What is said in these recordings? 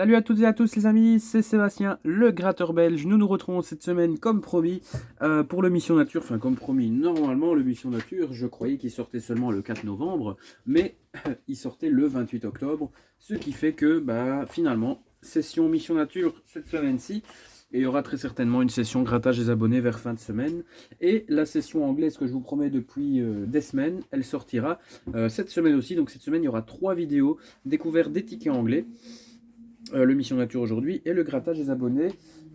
Salut à toutes et à tous les amis, c'est Sébastien, le gratteur belge. Nous nous retrouvons cette semaine comme promis pour le Mission Nature. Enfin comme promis, normalement le Mission Nature, je croyais qu'il sortait seulement le 4 novembre, mais il sortait le 28 octobre. Ce qui fait que finalement, session Mission Nature cette semaine-ci. Et il y aura très certainement une session grattage des abonnés vers fin de semaine. Et la session anglaise que je vous promets depuis des semaines, elle sortira cette semaine aussi. Donc cette semaine, il y aura 3 vidéos découvertes des tickets anglais. Le Mission Nature aujourd'hui et le grattage des abonnés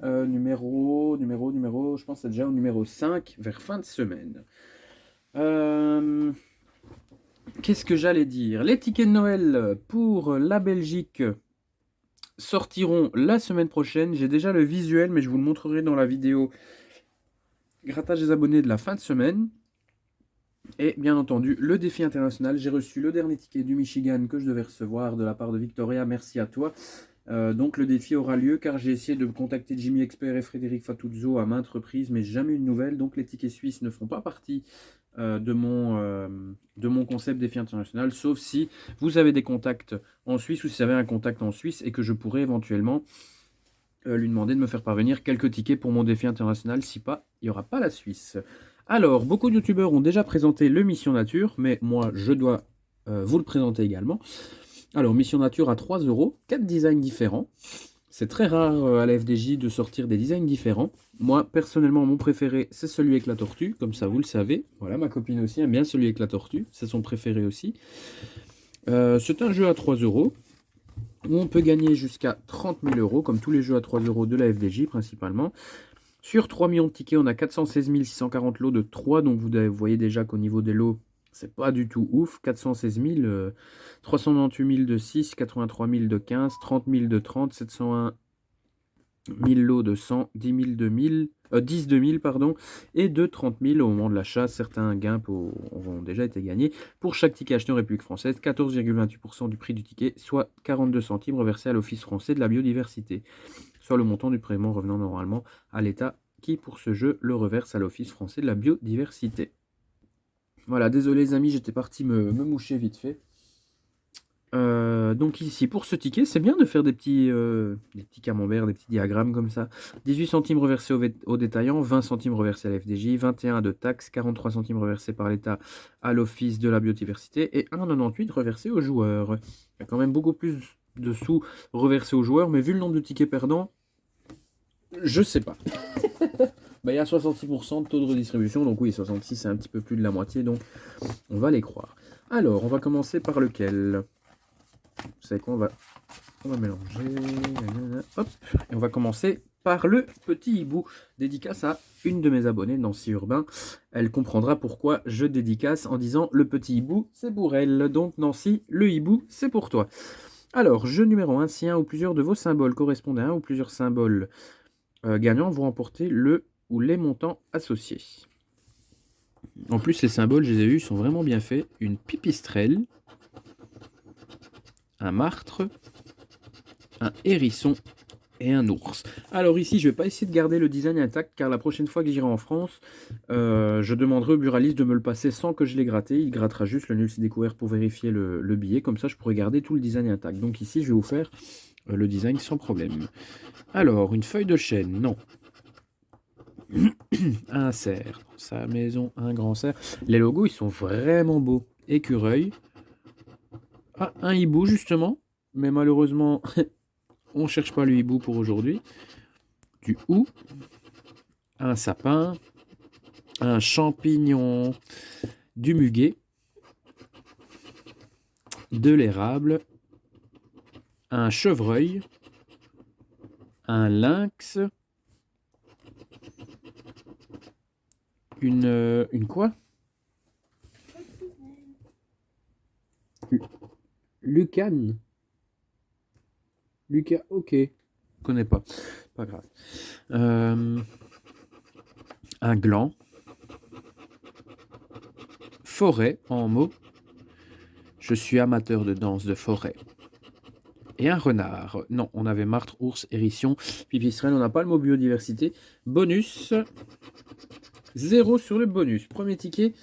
numéro, je pense que c'est déjà au numéro 5 vers fin de semaine. Qu'est-ce que j'allais dire? Les tickets de Noël pour la Belgique sortiront la semaine prochaine. J'ai déjà le visuel, mais je vous le montrerai dans la vidéo grattage des abonnés de la fin de semaine. Et bien entendu, le défi international. J'ai reçu le dernier ticket du Michigan que je devais recevoir de la part de Victoria. Merci à toi. Donc le défi aura lieu car j'ai essayé de contacter Jimmy Expert et Frédéric Fatuzzo à maintes reprises, mais jamais eu de nouvelles. Donc les tickets suisses ne font pas partie de mon concept défi international, sauf si vous avez des contacts en Suisse ou si vous avez un contact en Suisse et que je pourrais éventuellement lui demander de me faire parvenir quelques tickets pour mon défi international. Si pas, il n'y aura pas la Suisse. Alors, beaucoup de youtubeurs ont déjà présenté le Mission Nature, mais moi je dois vous le présenter également. Alors, Mission Nature à 3 €, 4 designs différents. C'est très rare à la FDJ de sortir des designs différents. Moi, personnellement, mon préféré, c'est celui avec la tortue, comme ça, vous le savez. Voilà, ma copine aussi aime bien celui avec la tortue, c'est son préféré aussi. C'est un jeu à 3 €, où on peut gagner jusqu'à 30 000 €, comme tous les jeux à 3 € de la FDJ, principalement. Sur 3 millions de tickets, on a 416 640 lots de 3, donc vous voyez déjà qu'au niveau des lots, c'est pas du tout ouf. 416 000, 398 000 de 6, 83 000 de 15, 30 000 de 30, 701 000 lots de 100, 10 000 de 1000, 10 de 1000, pardon, et de 30 000 au moment de l'achat. Certains gains ont déjà été gagnés. Pour chaque ticket acheté en République française, 14,28% du prix du ticket, soit 42 centimes reversés à l'Office français de la biodiversité, soit le montant du prélèvement revenant normalement à l'État qui, pour ce jeu, le reverse à l'Office français de la biodiversité. Voilà, désolé les amis, j'étais parti me moucher vite fait. Donc ici, pour ce ticket, c'est bien de faire des petits camemberts, des petits diagrammes comme ça. 18 centimes reversés au détaillant, 20 centimes reversés à la FDJ, 21 de taxes, 43 centimes reversés par l'État à l'Office de la biodiversité et 1,98 reversés aux joueurs. Il y a quand même beaucoup plus de sous reversés aux joueurs, mais vu le nombre de tickets perdants, je sais pas. Il y a 66% de taux de redistribution, donc oui, 66 c'est un petit peu plus de la moitié, donc on va les croire. Alors, on va commencer par lequel? Vous savez quoi, on va mélanger. Hop, et on va commencer par le petit hibou. Dédicace à une de mes abonnées, Nancy Urbain. Elle comprendra pourquoi je dédicace en disant le petit hibou, c'est pour elle. Donc Nancy, le hibou, c'est pour toi. Alors, jeu numéro 1, si un ou plusieurs de vos symboles correspondent à un ou plusieurs symboles gagnants, vous remportez le ou les montants associés. En plus, les symboles, je les ai vus, sont vraiment bien faits. Une pipistrelle, un martre, un hérisson et un ours. Alors ici, je ne vais pas essayer de garder le design intact, car la prochaine fois que j'irai en France, je demanderai au buraliste de me le passer sans que je l'ai gratté. Il grattera juste le nul c'est découvert pour vérifier le billet. Comme ça, je pourrai garder tout le design intact. Donc ici, je vais vous faire le design sans problème. Alors, une feuille de chêne, non. Un cerf, sa maison, un grand cerf. Les logos, ils sont vraiment beaux. Écureuil. Ah, un hibou, justement. Mais malheureusement, on ne cherche pas le hibou pour aujourd'hui. Du hou. Un sapin. Un champignon. Du muguet. De l'érable. Un chevreuil. Un lynx. Une quoi? Lucane. Lucas, ok. Je connais pas. Pas grave. Un gland. Forêt en mot. Je suis amateur de danse de forêt. Et un renard. Non, on avait martre, ours, hérisson, pipistrelle. On n'a pas le mot biodiversité. Bonus. 0 sur le bonus. Premier ticket.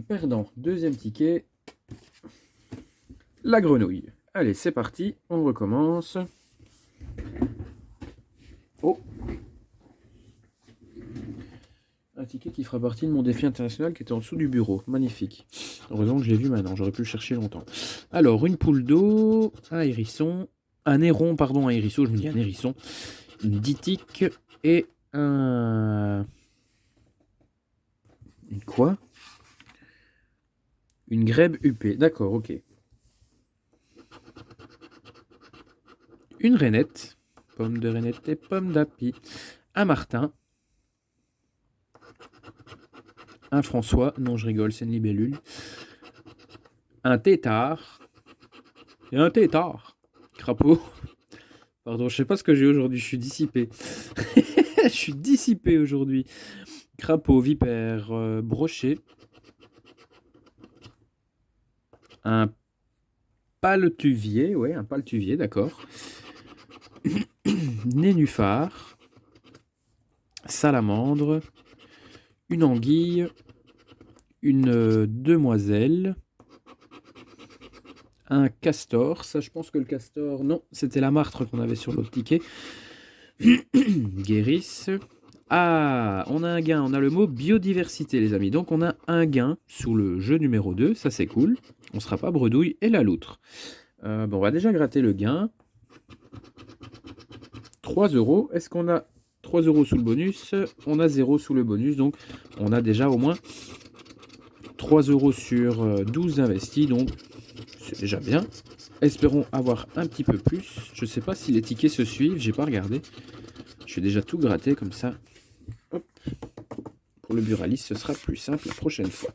Perdant. Deuxième ticket. La grenouille. Allez, c'est parti, on recommence. Oh, un ticket qui fera partie de mon défi international qui était en dessous du bureau. Magnifique. Heureusement que je l'ai vu maintenant, j'aurais pu le chercher longtemps. Alors, une poule d'eau, un hérisson, un héron, pardon, un hérisson, je me dis un hérisson, une ditique et un... Une quoi? Une grèbe huppée, d'accord, ok. Une rainette, pomme de rainette et pomme d'api, un martin, un François, non je rigole, c'est une libellule, un tétard, et un tétard, crapaud, pardon, je sais pas ce que j'ai aujourd'hui, je suis dissipé, je suis dissipé aujourd'hui, crapaud, vipère, brochet, un paltuvier, ouais, un paltuvier, d'accord, nénuphar, salamandre, une anguille, une demoiselle, un castor, ça je pense que le castor, non, c'était la martre qu'on avait sur l'autre ticket. Guérisse. Ah, on a un gain, on a le mot biodiversité les amis, donc on a un gain sous le jeu numéro 2, ça c'est cool, on sera pas bredouille et la loutre. Bon, on va déjà gratter le gain. 3 €, est-ce qu'on a 3 € sous le bonus? On a 0 sous le bonus, donc on a déjà au moins 3 € sur 12 investis, donc c'est déjà bien. Espérons avoir un petit peu plus. Je sais pas si les tickets se suivent, j'ai pas regardé. Je vais déjà tout gratter comme ça. Hop. Pour le buraliste, ce sera plus simple la prochaine fois.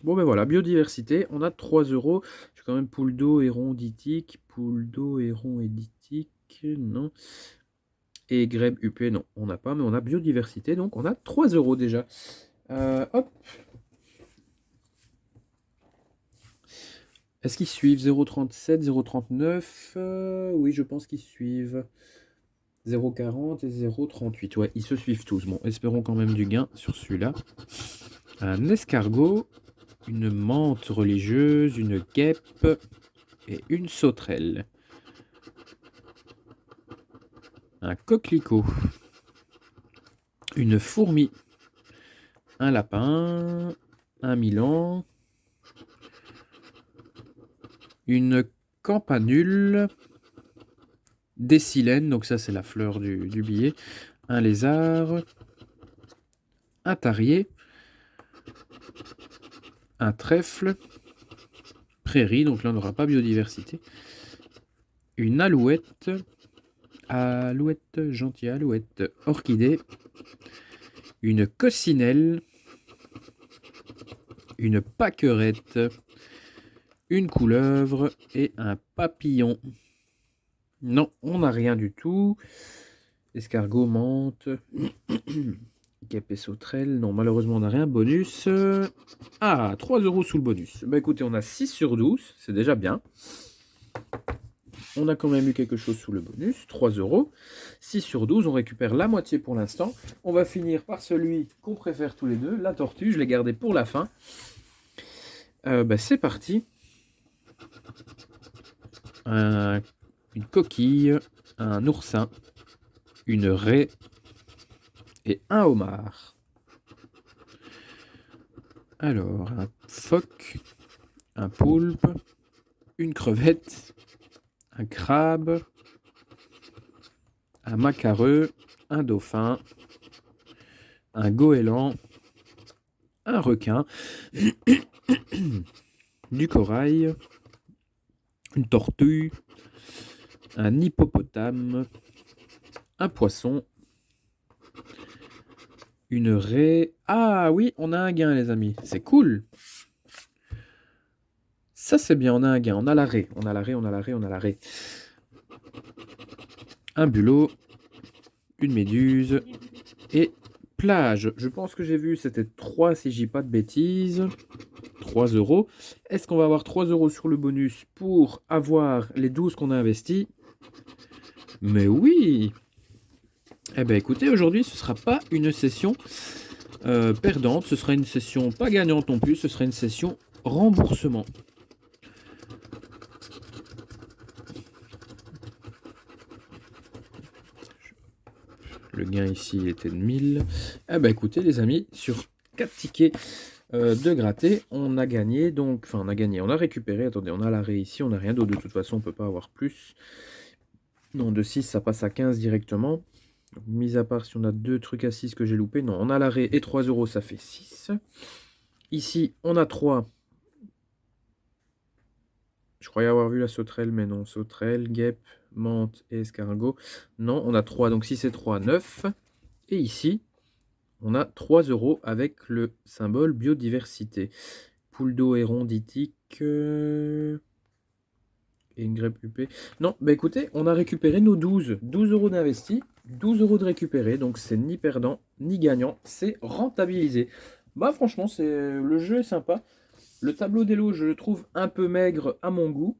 Bon ben voilà, biodiversité, on a 3 €. J'ai quand même poule d'eau, héron, ditique. Poule d'eau, héron et ditique, non. Et grèbe huppée, non, on n'a pas, mais on a biodiversité, donc on a 3 € déjà. Hop. Est-ce qu'ils suivent 0,37, 0,39 oui, je pense qu'ils suivent 0,40 et 0,38. Ouais, ils se suivent tous. Bon, espérons quand même du gain sur celui-là. Un escargot, une menthe religieuse, une guêpe et une sauterelle. Un coquelicot, une fourmi, un lapin, un milan, une campanule, des silènes, donc ça c'est la fleur du billet, un lézard, un tarier, un trèfle, prairie, donc là on n'aura pas biodiversité, une alouette, alouette, gentille alouette, orchidée, une coccinelle, une pâquerette, une couleuvre et un papillon. Non, on n'a rien du tout. Escargot, menthe, guêpe et sauterelle. Non, malheureusement, on n'a rien. Bonus. Ah, 3 € sous le bonus. Bah écoutez, on a 6 sur 12. C'est déjà bien. On a quand même eu quelque chose sous le bonus. 3 €. 6 sur 12. On récupère la moitié pour l'instant. On va finir par celui qu'on préfère tous les deux. La tortue. Je l'ai gardé pour la fin. Bah, c'est parti. Une coquille, un oursin, une raie et un homard. Alors, un phoque, un poulpe, une crevette, un crabe, un macareux, un dauphin, un goéland, un requin, du corail, une tortue, un hippopotame, un poisson, une raie. Ah oui, on a un gain les amis, c'est cool. Ça c'est bien, on a un gain, on a la raie, on a la raie, on a la raie, on a la raie. Un bulot, une méduse et plage. Je pense que j'ai vu, c'était 3 si je dis pas de bêtises. 3 €. Est-ce qu'on va avoir 3 € sur le bonus pour avoir les 12 qu'on a investis? Mais oui! Eh bien écoutez, aujourd'hui ce ne sera pas une session perdante, ce sera une session pas gagnante non plus, ce sera une session remboursement. Le gain ici était de 1000. Ah bah écoutez les amis, sur 4 tickets de gratter, on a gagné, donc, enfin on a gagné, on a récupéré, attendez, on a l'arrêt ici, on n'a rien d'autre, de toute façon on peut pas avoir plus. Non, de 6 ça passe à 15 directement. Donc, mis à part si on a 2 trucs à 6 que j'ai loupé, non, on a l'arrêt et 3 euros, ça fait 6. Ici, on a 3. Je croyais avoir vu la sauterelle, mais non, sauterelle, guêpe, menthe et escargot. Non, on a 3, donc 6 et 3, 9. Et ici, on a 3 euros avec le symbole biodiversité. Poule d'eau héronditique et une grèbe huppée. Non, bah écoutez, on a récupéré nos 12. 12 euros d'investis, 12 euros de récupérés. Donc c'est ni perdant, ni gagnant. C'est rentabilisé. Bah franchement, le jeu est sympa. Le tableau des lots, je le trouve un peu maigre à mon goût.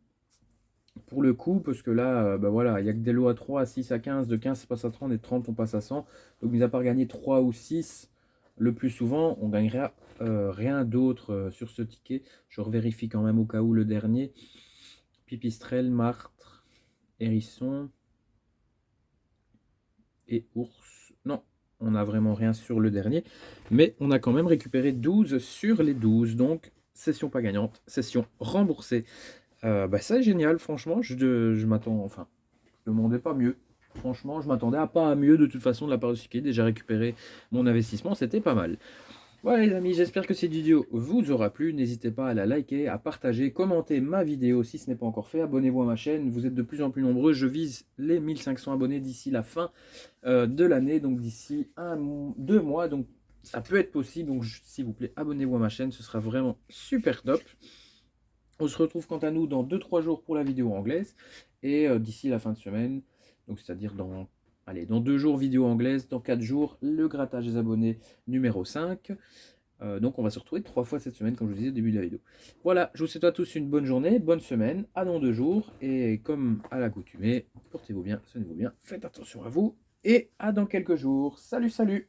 Pour le coup, parce que là, bah voilà, il n'y a que des lots à 3, à 6, à 15, de 15 ça passe à 30 et de 30 on passe à 100. Donc mis à part gagner 3 ou 6, le plus souvent, on gagnera rien d'autre sur ce ticket. Je revérifie quand même au cas où le dernier. Pipistrelle, martre, hérisson et ours. Non, on n'a vraiment rien sur le dernier. Mais on a quand même récupéré 12 sur les 12. Donc, session pas gagnante, session remboursée. Bah ça, génial, franchement, je m'attends, enfin, je ne demandais pas mieux. Franchement, je m'attendais à pas à mieux de toute façon de la part de Suki. Déjà récupéré mon investissement, c'était pas mal. Voilà les amis, j'espère que cette vidéo vous aura plu. N'hésitez pas à la liker, à partager, commenter ma vidéo si ce n'est pas encore fait. Abonnez-vous à ma chaîne, vous êtes de plus en plus nombreux. Je vise les 1500 abonnés d'ici la fin de l'année, donc d'ici 2 mois. Donc ça peut être possible, donc s'il vous plaît, abonnez-vous à ma chaîne, ce sera vraiment super top. On se retrouve quant à nous dans 2-3 jours pour la vidéo anglaise. Et d'ici la fin de semaine, donc c'est-à-dire dans 2 jours vidéo anglaise, dans 4 jours le grattage des abonnés numéro 5. Donc on va se retrouver 3 fois cette semaine comme je vous disais au début de la vidéo. Voilà, je vous souhaite à tous une bonne journée, bonne semaine, à dans 2 jours. Et comme à l'accoutumée, portez-vous bien, soignez-vous bien, faites attention à vous. Et à dans quelques jours. Salut, salut!